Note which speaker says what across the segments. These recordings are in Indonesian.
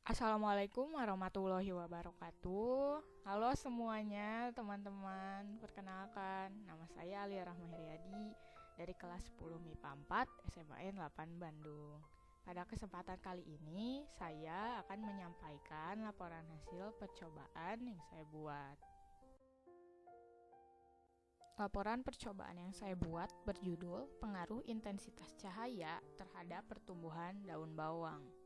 Speaker 1: Assalamualaikum warahmatullahi wabarakatuh. Halo semuanya teman-teman. Perkenalkan, nama saya Alia Rahmahiriadi dari kelas 10 MIPA 4 SMAN 8 Bandung. Pada kesempatan kali ini saya akan menyampaikan laporan hasil percobaan yang saya buat. Laporan percobaan yang saya buat berjudul Pengaruh Intensitas Cahaya Terhadap Pertumbuhan Daun Bawang.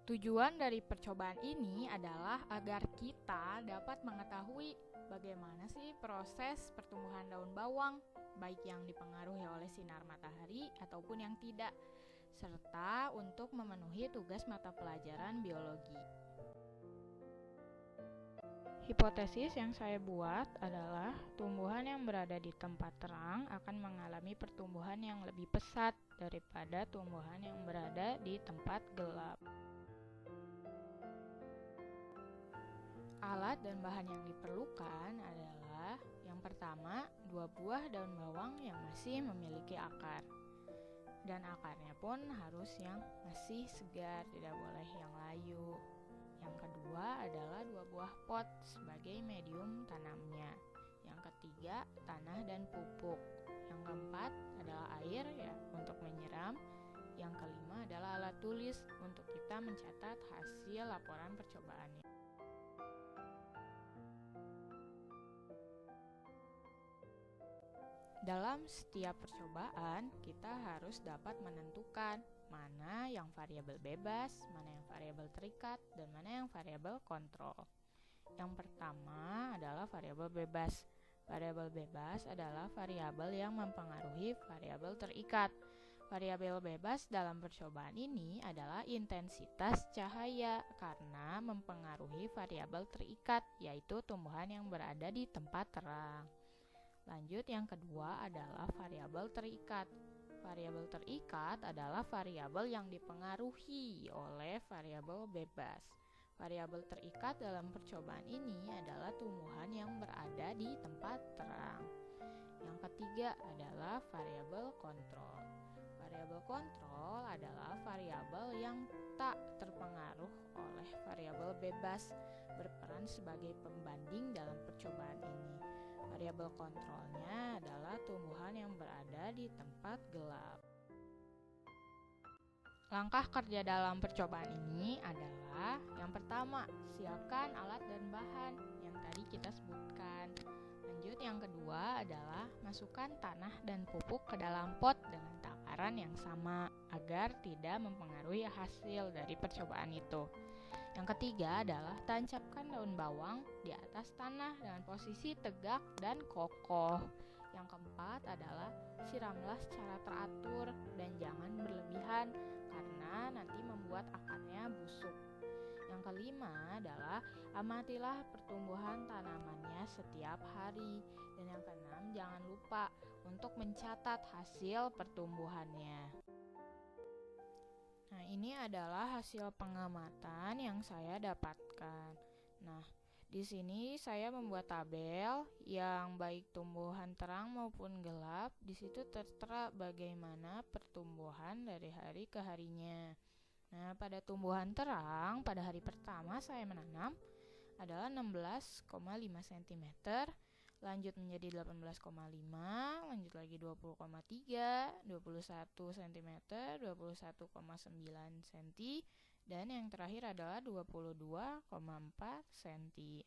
Speaker 1: Tujuan dari percobaan ini adalah agar kita dapat mengetahui bagaimana sih proses pertumbuhan daun bawang, baik yang dipengaruhi oleh sinar matahari ataupun yang tidak, serta untuk memenuhi tugas mata pelajaran biologi. Hipotesis yang saya buat adalah tumbuhan yang berada di tempat terang akan mengalami pertumbuhan yang lebih pesat daripada tumbuhan yang berada di tempat gelap. Alat dan bahan yang diperlukan adalah yang pertama, 2 buah daun bawang yang masih memiliki akar. Dan akarnya pun harus yang masih segar, tidak boleh yang layu. Yang kedua adalah 2 buah pot sebagai medium tanamnya. Yang ketiga, tanah dan pupuk. Yang keempat adalah air ya untuk menyiram. Yang kelima adalah alat tulis untuk kita mencatat hasil laporan percobaannya. Dalam setiap percobaan, kita harus dapat menentukan mana yang variabel bebas, mana yang variabel terikat, dan mana yang variabel kontrol. Yang pertama adalah variabel bebas. Variabel bebas adalah variabel yang mempengaruhi variabel terikat. Variabel bebas dalam percobaan ini adalah intensitas cahaya karena mempengaruhi variabel terikat, yaitu tumbuhan yang berada di tempat terang. Lanjut, yang kedua adalah variabel terikat. Variabel terikat adalah variabel yang dipengaruhi oleh variabel bebas. Variabel terikat dalam percobaan ini adalah tumbuhan yang berada di tempat terang. Yang ketiga adalah variabel kontrol. Variabel kontrol adalah variabel yang tak terpengaruh oleh variabel bebas, berperan sebagai pembanding dalam percobaan ini. Variabel kontrolnya adalah tumbuhan yang berada di tempat gelap. Langkah kerja dalam percobaan ini adalah yang pertama, siapkan alat dan bahan yang tadi kita sebutkan. Lanjut, yang kedua adalah masukkan tanah dan pupuk ke dalam pot dengan takaran yang sama agar tidak mempengaruhi hasil dari percobaan itu. Yang ketiga adalah tancapkan daun bawang di atas tanah dengan posisi tegak dan kokoh. Yang keempat adalah siramlah secara teratur dan jangan berlebihan karena nanti membuat akarnya busuk. Yang kelima adalah amatilah pertumbuhan tanamannya setiap hari. Dan yang keenam, jangan lupa untuk mencatat hasil pertumbuhannya. Nah, ini adalah hasil pengamatan yang saya dapatkan. Nah, di sini saya membuat tabel yang baik tumbuhan terang maupun gelap. Di situ tertera bagaimana pertumbuhan dari hari ke harinya. Nah, pada tumbuhan terang, pada hari pertama saya menanam adalah 16,5 cm, lanjut menjadi 18,5, lanjut lagi 20,3, 21 cm, 21,9 cm, dan yang terakhir adalah 22,4 cm.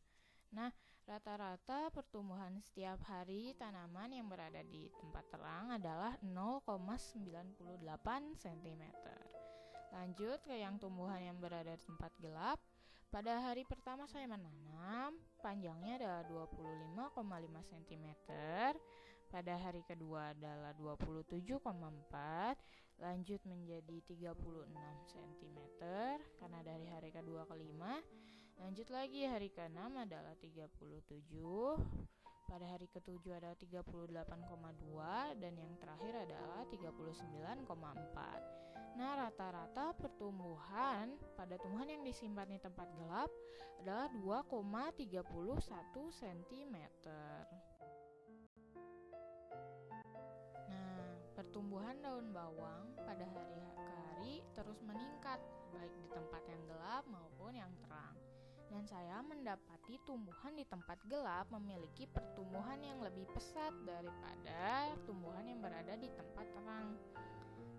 Speaker 1: Nah, rata-rata pertumbuhan setiap hari tanaman yang berada di tempat terang adalah 0,98 cm. Lanjut ke yang tumbuhan yang berada di tempat gelap. Pada hari pertama saya menanam, panjangnya adalah 25,5 cm. Pada hari kedua adalah 27,4, lanjut menjadi 36 cm karena dari hari kedua ke 5. Lanjut lagi hari ke-6 adalah 37. Pada hari ke-7 adalah 38,2 dan yang terakhir adalah 39,4. Nah, rata-rata pertumbuhan pada tumbuhan yang disimpan di tempat gelap adalah 2,31 cm. Nah, pertumbuhan daun bawang pada hari terus meningkat, baik di tempat yang gelap maupun yang terang. Dan saya mendapati tumbuhan di tempat gelap memiliki pertumbuhan yang lebih pesat daripada tumbuhan yang berada di tempat terang.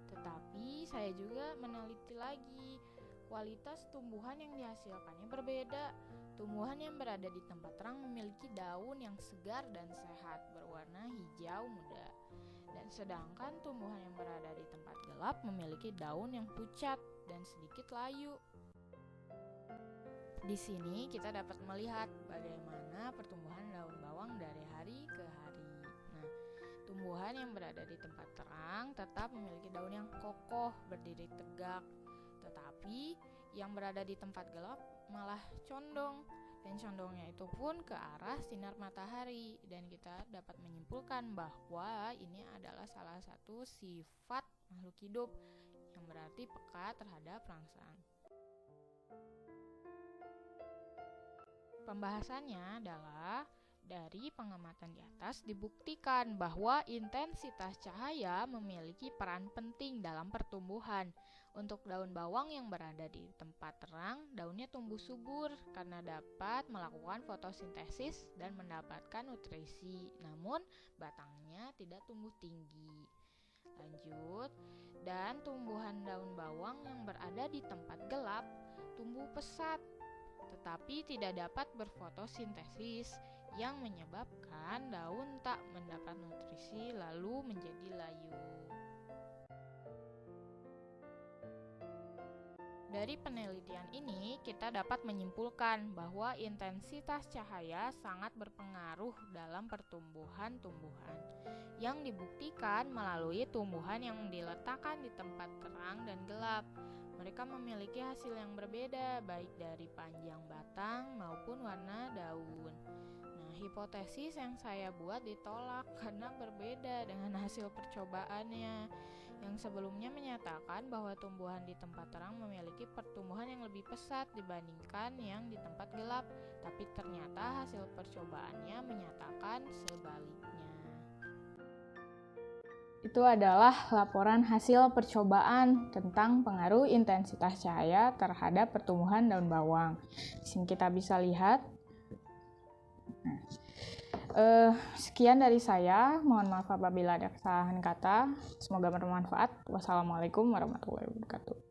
Speaker 1: Tetapi saya juga meneliti lagi, kualitas tumbuhan yang dihasilkannya berbeda. Tumbuhan yang berada di tempat terang memiliki daun yang segar dan sehat, berwarna hijau muda. Dan sedangkan tumbuhan yang berada di tempat gelap memiliki daun yang pucat dan sedikit layu. Di sini kita dapat melihat bagaimana pertumbuhan daun bawang dari hari ke hari. Nah, tumbuhan yang berada di tempat terang tetap memiliki daun yang kokoh, berdiri tegak. Tetapi yang berada di tempat gelap malah condong, dan condongnya itu pun ke arah sinar matahari. Dan kita dapat menyimpulkan bahwa ini adalah salah satu sifat makhluk hidup yang berarti peka terhadap rangsang. Pembahasannya adalah dari pengamatan di atas dibuktikan bahwa intensitas cahaya memiliki peran penting dalam pertumbuhan. Untuk daun bawang yang berada di tempat terang, daunnya tumbuh subur karena dapat melakukan fotosintesis dan mendapatkan nutrisi. Namun, batangnya tidak tumbuh tinggi. Lanjut, dan tumbuhan daun bawang yang berada di tempat gelap tumbuh pesat tetapi tidak dapat berfotosintesis yang menyebabkan daun tak mendapat nutrisi lalu menjadi layu. Dari penelitian ini, kita dapat menyimpulkan bahwa intensitas cahaya sangat berpengaruh dalam pertumbuhan tumbuhan, yang dibuktikan melalui tumbuhan yang diletakkan di tempat terang dan gelap. Mereka memiliki hasil yang berbeda, baik dari panjang batang maupun warna daun. Nah, hipotesis yang saya buat ditolak karena berbeda dengan hasil percobaannya, yang sebelumnya menyatakan bahwa tumbuhan di tempat terang memiliki pertumbuhan yang lebih pesat dibandingkan yang di tempat gelap, tapi ternyata hasil percobaannya menyatakan sebaliknya. Itu adalah laporan hasil percobaan tentang pengaruh intensitas cahaya terhadap pertumbuhan daun bawang. Di sini kita bisa lihat. Sekian dari saya. Mohon maaf apabila ada kesalahan kata. Semoga bermanfaat. Wassalamualaikum warahmatullahi wabarakatuh.